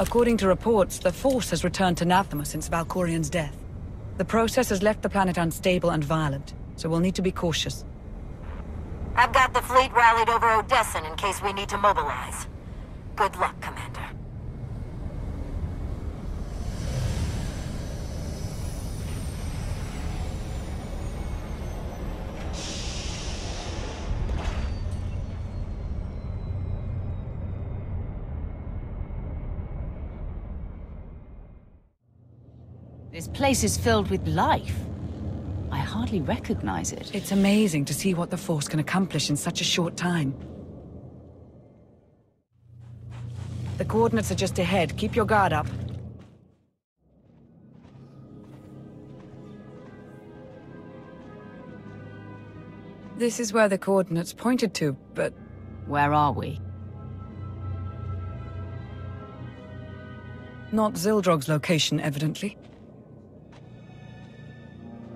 According to reports, the Force has returned to Nathema since Valkorian's death. The process has left the planet unstable and violent, so we'll need to be cautious. I've got the fleet rallied over Odessin in case we need to mobilize. Good luck, Commander. This place is filled with life. I hardly recognize it. It's amazing to see what the Force can accomplish in such a short time. The coordinates are just ahead. Keep your guard up. This is where the coordinates pointed to, but... Where are we? Not Zildrog's location, evidently.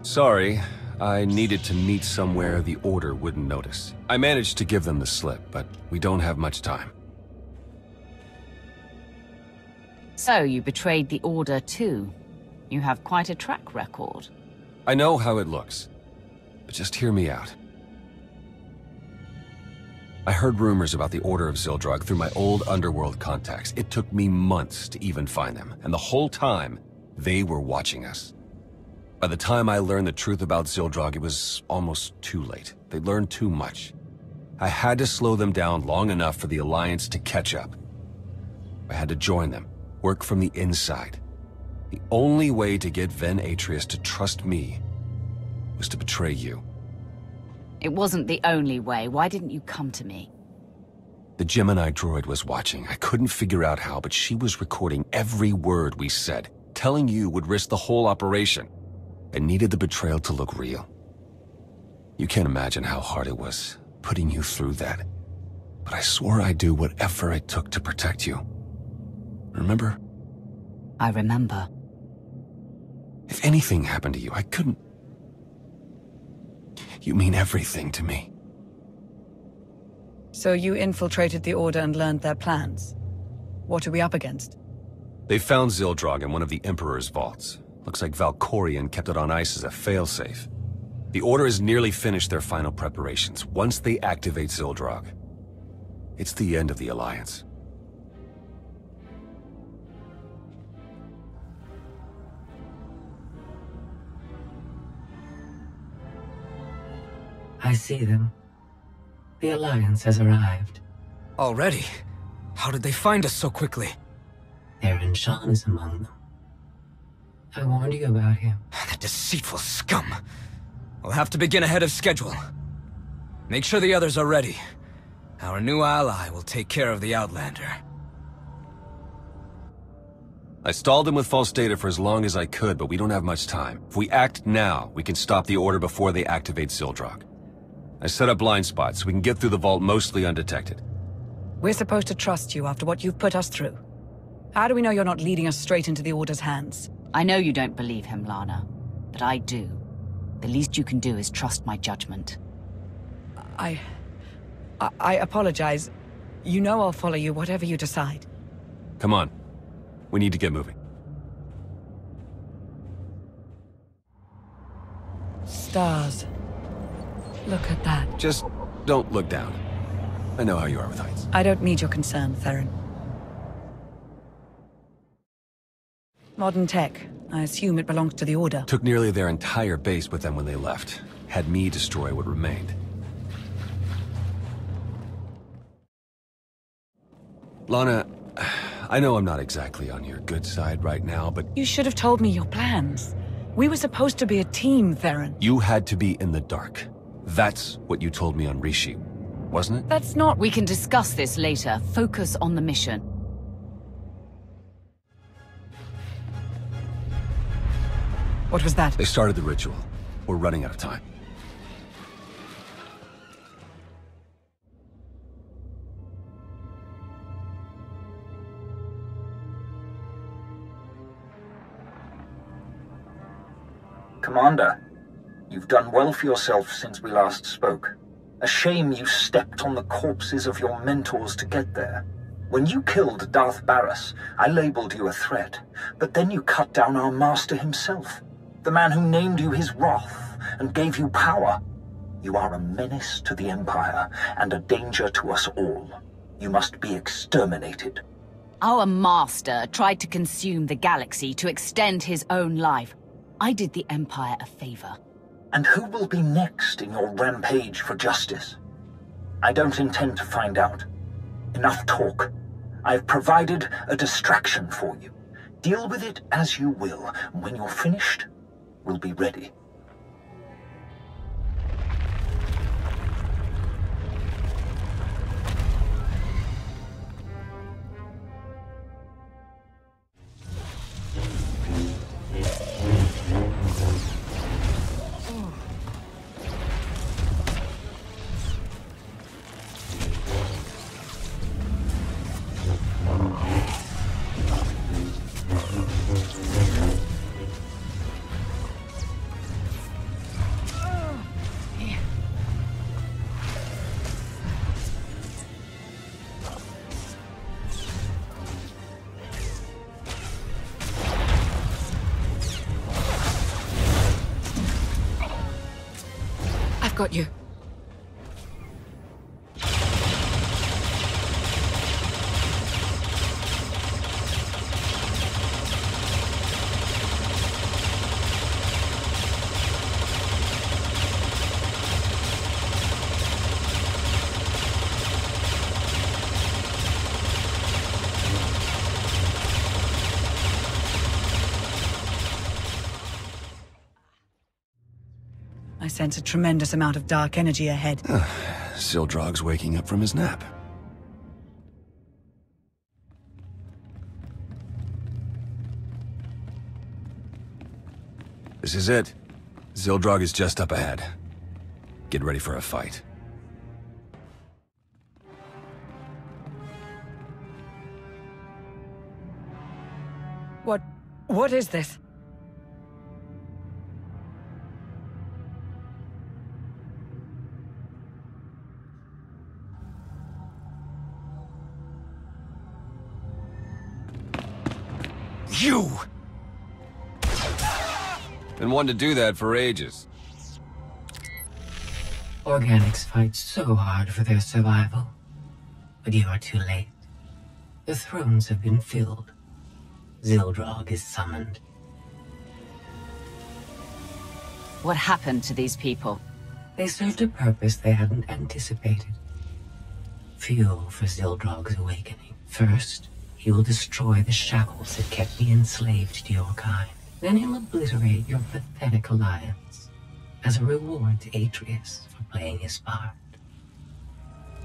Sorry, I needed to meet somewhere the Order wouldn't notice. I managed to give them the slip, but we don't have much time. So, you betrayed the Order too. You have quite a track record. I know how it looks, but just hear me out. I heard rumors about the Order of Zildrog through my old underworld contacts. It took me months to even find them, and the whole time, they were watching us. By the time I learned the truth about Zildrog, it was almost too late. They'd learned too much. I had to slow them down long enough for the Alliance to catch up. I had to join them, work from the inside. The only way to get Vinn Atrius to trust me was to betray you. It wasn't the only way. Why didn't you come to me? The Gemini droid was watching. I couldn't figure out how, but she was recording every word we said. Telling you would risk the whole operation. I needed the betrayal to look real. You can't imagine how hard it was, putting you through that. But I swore I'd do whatever it took to protect you. Remember? I remember. If anything happened to you, I couldn't... You mean everything to me. So you infiltrated the Order and learned their plans. What are we up against? They found Zildrog in one of the Emperor's vaults. Looks like Valkorian kept it on ice as a failsafe. The Order has nearly finished their final preparations. Once they activate Zildrog, it's the end of the Alliance. I see them. The Alliance has arrived. Already? How did they find us so quickly? Theron Shan is among them. I warned you about him. That deceitful scum. We'll have to begin ahead of schedule. Make sure the others are ready. Our new ally will take care of the Outlander. I stalled him with false data for as long as I could, but we don't have much time. If we act now, we can stop the Order before they activate Zildrog. I set up blind spots so we can get through the vault mostly undetected. We're supposed to trust you after what you've put us through. How do we know you're not leading us straight into the Order's hands? I know you don't believe him, Lana, but I do. The least you can do is trust my judgment. I apologize. You know I'll follow you, whatever you decide. Come on. We need to get moving. Stars. Look at that. Just don't look down. I know how you are with heights. I don't need your concern, Theron. Modern tech. I assume it belongs to the Order. Took nearly their entire base with them when they left. Had me destroy what remained. Lana, I know I'm not exactly on your good side right now, but... You should have told me your plans. We were supposed to be a team, Theron. You had to be in the dark. That's what you told me on Rishi, wasn't it? That's not... We can discuss this later. Focus on the mission. What was that? They started the ritual. We're running out of time. Commander, you've done well for yourself since we last spoke. A shame you stepped on the corpses of your mentors to get there. When you killed Darth Barris, I labeled you a threat, but then you cut down our master himself, the man who named you his wrath and gave you power. You are a menace to the Empire and a danger to us all. You must be exterminated. Our master tried to consume the galaxy to extend his own life. I did the Empire a favor. And who will be next in your rampage for justice? I don't intend to find out. Enough talk. I've provided a distraction for you. Deal with it as you will. When you're finished, we'll be ready. Got you. I sense a tremendous amount of dark energy ahead. Zildrog's waking up from his nap. This is it. Zildrog is just up ahead. Get ready for a fight. What is this? You! Been wanting to do that for ages. Organics fight so hard for their survival. But you are too late. The thrones have been filled. Zildrog is summoned. What happened to these people? They served a purpose they hadn't anticipated. Fuel for Zildrog's awakening. First, he will destroy the shackles that kept me enslaved to your kind. Then he'll obliterate your pathetic alliance as a reward to Atrius for playing his part.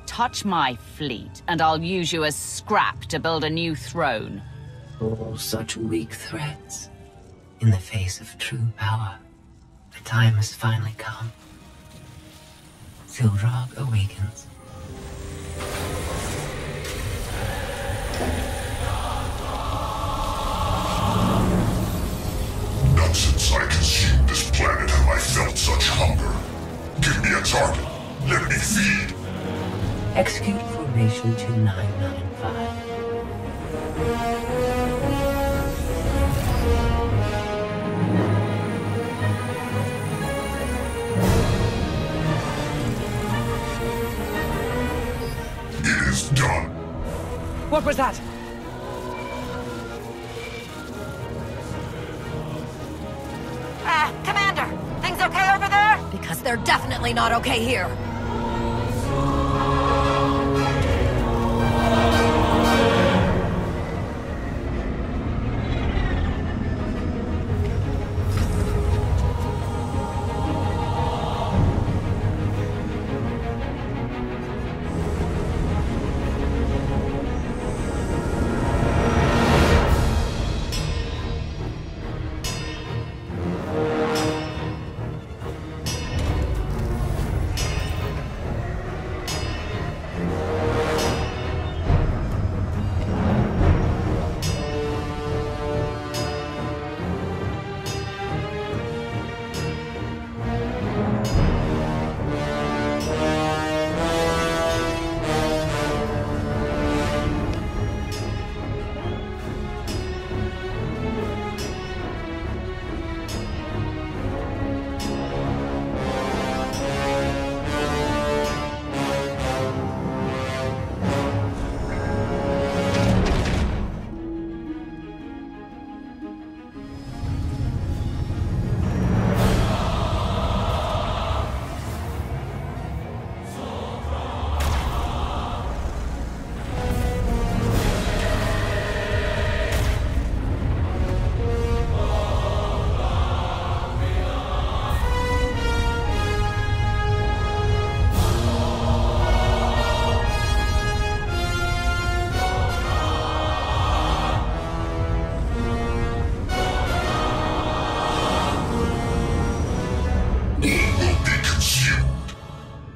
Touch my fleet, and I'll use you as scrap to build a new throne. All such weak threats. In the face of true power, the time has finally come. Zildrog awakens. Not since I consumed this planet have I felt such hunger. Give me a target. Let me feed. Execute Formation 2995. It is done. What was that? Commander! Things okay over there? Because they're definitely not okay here.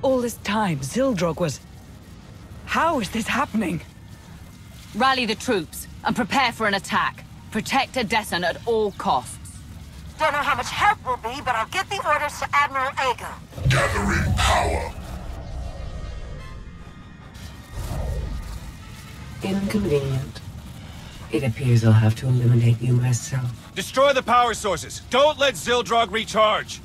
all this time, Zildrog was... How is this happening? Rally the troops and prepare for an attack. Protect Odessen at all costs. Don't know how much help will be, but I'll get the orders to Admiral Ago. Gathering power. Inconvenient. It appears I'll have to eliminate you myself. Destroy the power sources! Don't let Zildrog recharge!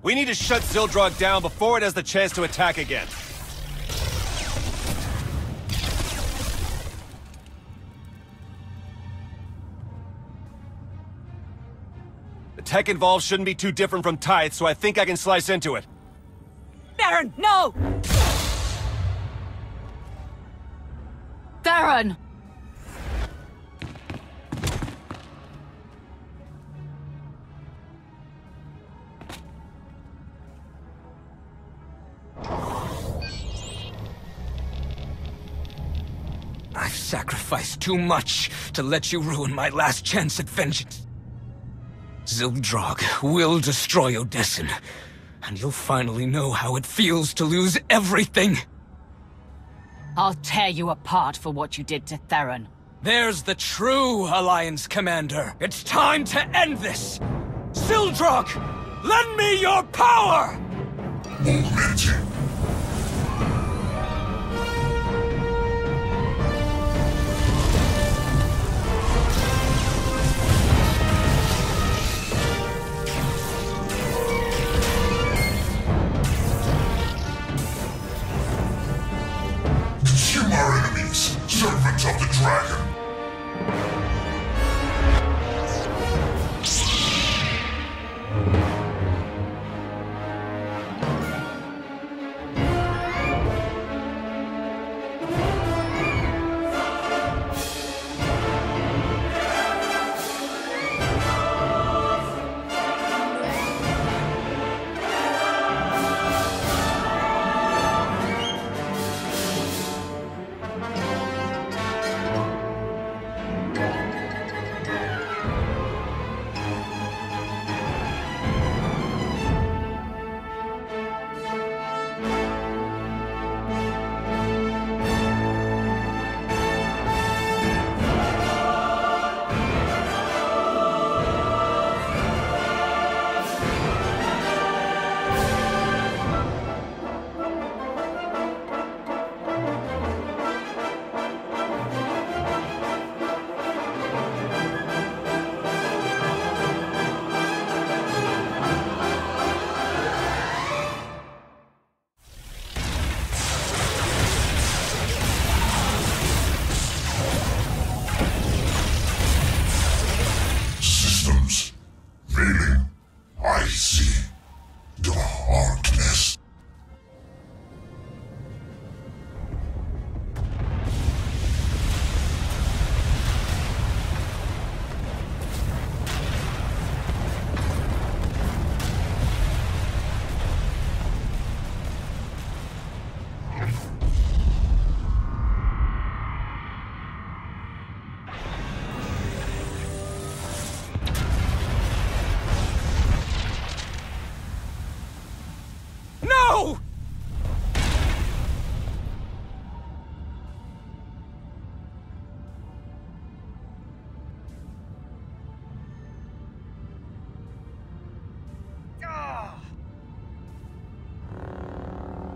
We need to shut Zildrog down before it has the chance to attack again. The tech involved shouldn't be too different from Tithe, so I think I can slice into it. Theron, no! Theron! I've sacrificed too much to let you ruin my last chance at vengeance. Zildrog will destroy Odessen, and you'll finally know how it feels to lose everything. I'll tear you apart for what you did to Theron. There's the true Alliance commander. It's time to end this! Zildrog, lend me your power! Momentum. Consume our enemies, servants of the dragon.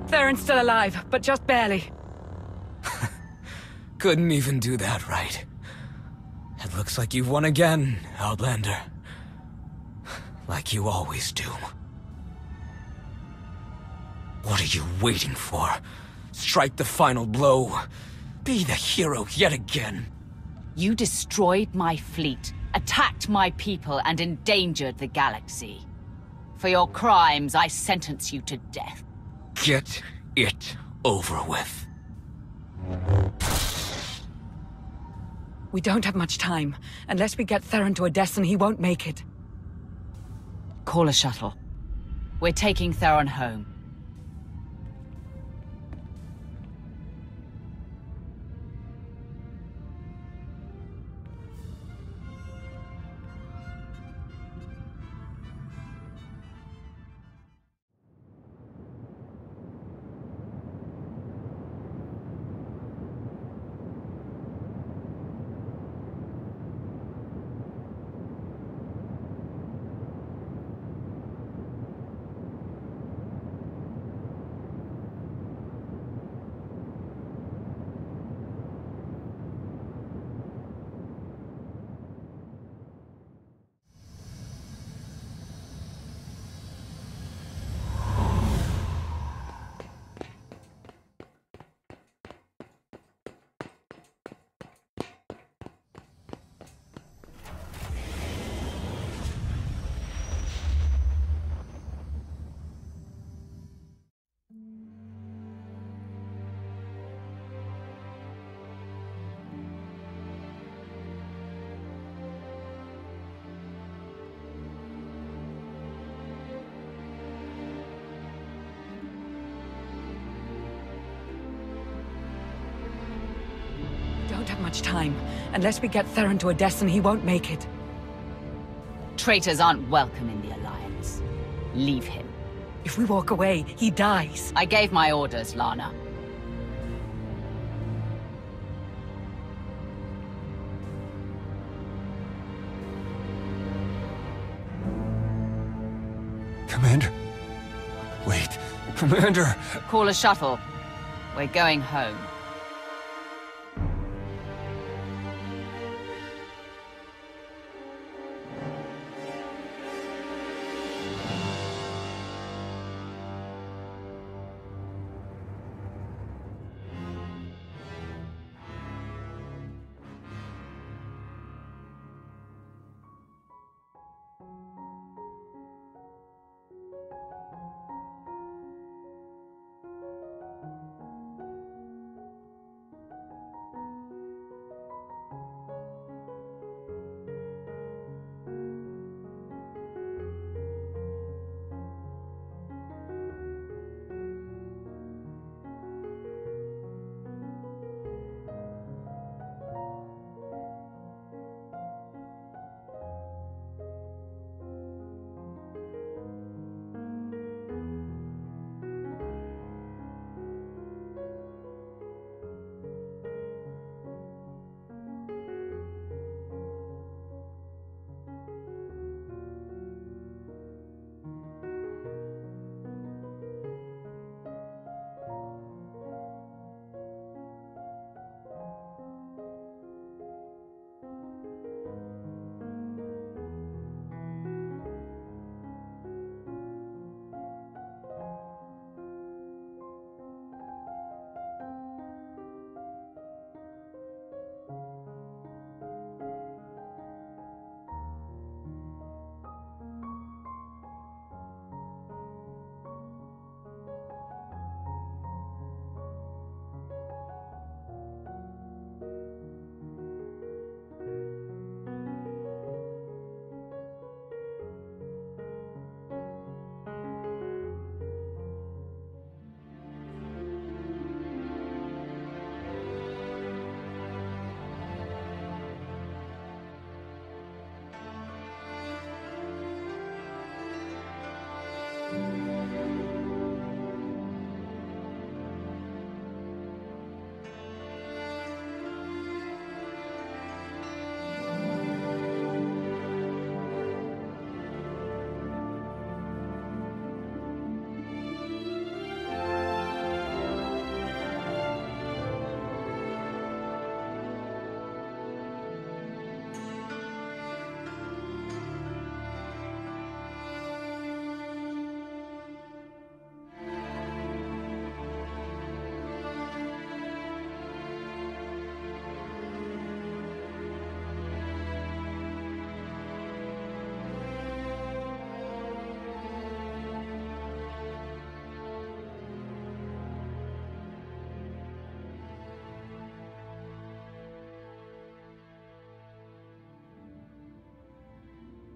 Theron's still alive, but just barely. Couldn't even do that right. It looks like you've won again, Outlander. Like you always do. What are you waiting for? Strike the final blow. Be the hero yet again. You destroyed my fleet, attacked my people, and endangered the galaxy. For your crimes, I sentence you to death. Get it over with. We don't have much time. Unless we get Theron to Odessen, he won't make it. Call a shuttle. We're taking Theron home. Don't have much time. Unless we get Theron to Odessen, he won't make it. Traitors aren't welcome in the Alliance. Leave him. If we walk away, he dies. I gave my orders, Lana. Commander? Wait, Commander! Call a shuttle. We're going home.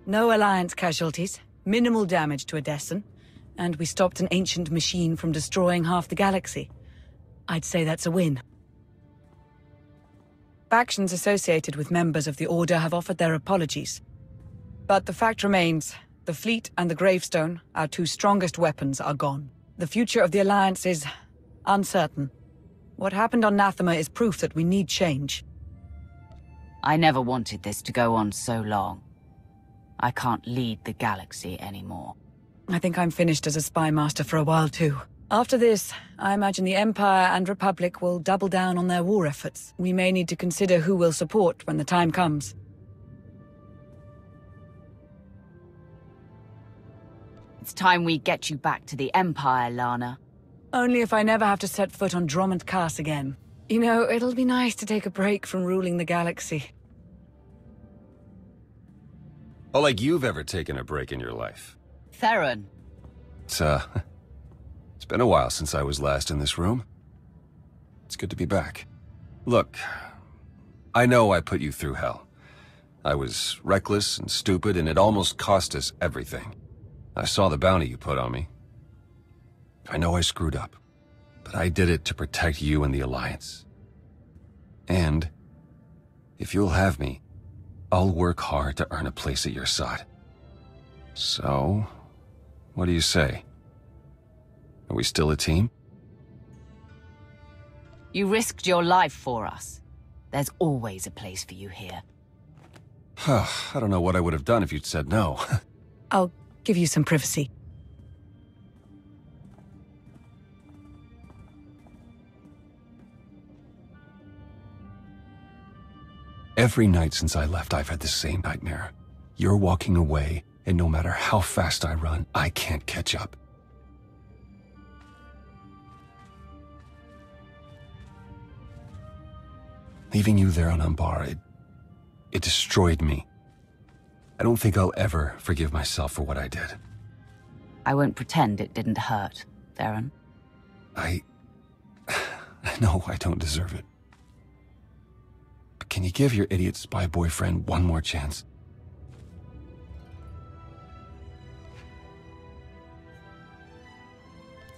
No Alliance casualties, minimal damage to Odessen, and we stopped an ancient machine from destroying half the galaxy. I'd say that's a win. Factions associated with members of the Order have offered their apologies. But the fact remains, the fleet and the gravestone, our two strongest weapons, are gone. The future of the Alliance is uncertain. What happened on Nathema is proof that we need change. I never wanted this to go on so long. I can't lead the galaxy anymore. I think I'm finished as a spy master for a while too. After this, I imagine the Empire and Republic will double down on their war efforts. We may need to consider who we'll support when the time comes. It's time we get you back to the Empire, Lana. Only if I never have to set foot on Drummond Cass again. You know, it'll be nice to take a break from ruling the galaxy. Oh, like you've ever taken a break in your life. Theron. It's been a while since I was last in this room. It's good to be back. Look, I know I put you through hell. I was reckless and stupid, and it almost cost us everything. I saw the bounty you put on me. I know I screwed up, but I did it to protect you and the Alliance. And if you'll have me, I'll work hard to earn a place at your side. So, what do you say? Are we still a team? You risked your life for us. There's always a place for you here. I don't know what I would have done if you'd said no. I'll give you some privacy. Every night since I left, I've had the same nightmare. You're walking away, and no matter how fast I run, I can't catch up. Leaving you there on Umbar, it destroyed me. I don't think I'll ever forgive myself for what I did. I won't pretend it didn't hurt, Theron. I know I don't deserve it. But can you give your idiot spy boyfriend one more chance?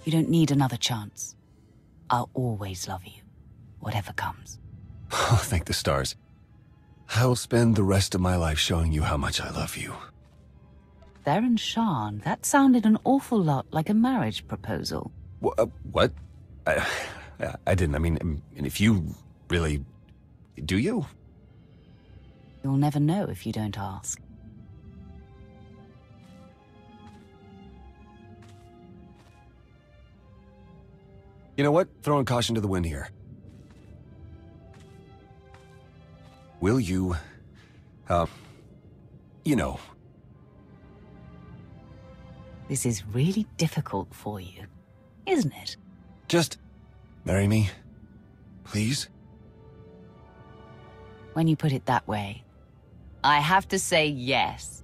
You don't need another chance. I'll always love you, whatever comes. Oh, thank the stars. I'll spend the rest of my life showing you how much I love you. Theron Shan, that sounded an awful lot like a marriage proposal. What? I didn't. I mean, if you really... Do you? You'll never know if you don't ask. You know what? Throwing caution to the wind here. Will you... you know... This is really difficult for you, isn't it? Just marry me, please? When you put it that way, I have to say yes.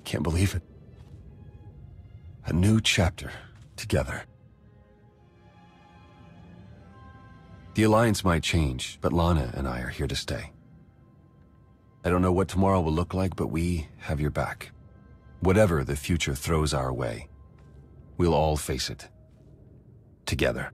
Can't believe it. A new chapter, together. The Alliance might change, but Lana and I are here to stay. I don't know what tomorrow will look like, but we have your back. Whatever the future throws our way, we'll all face it. Together.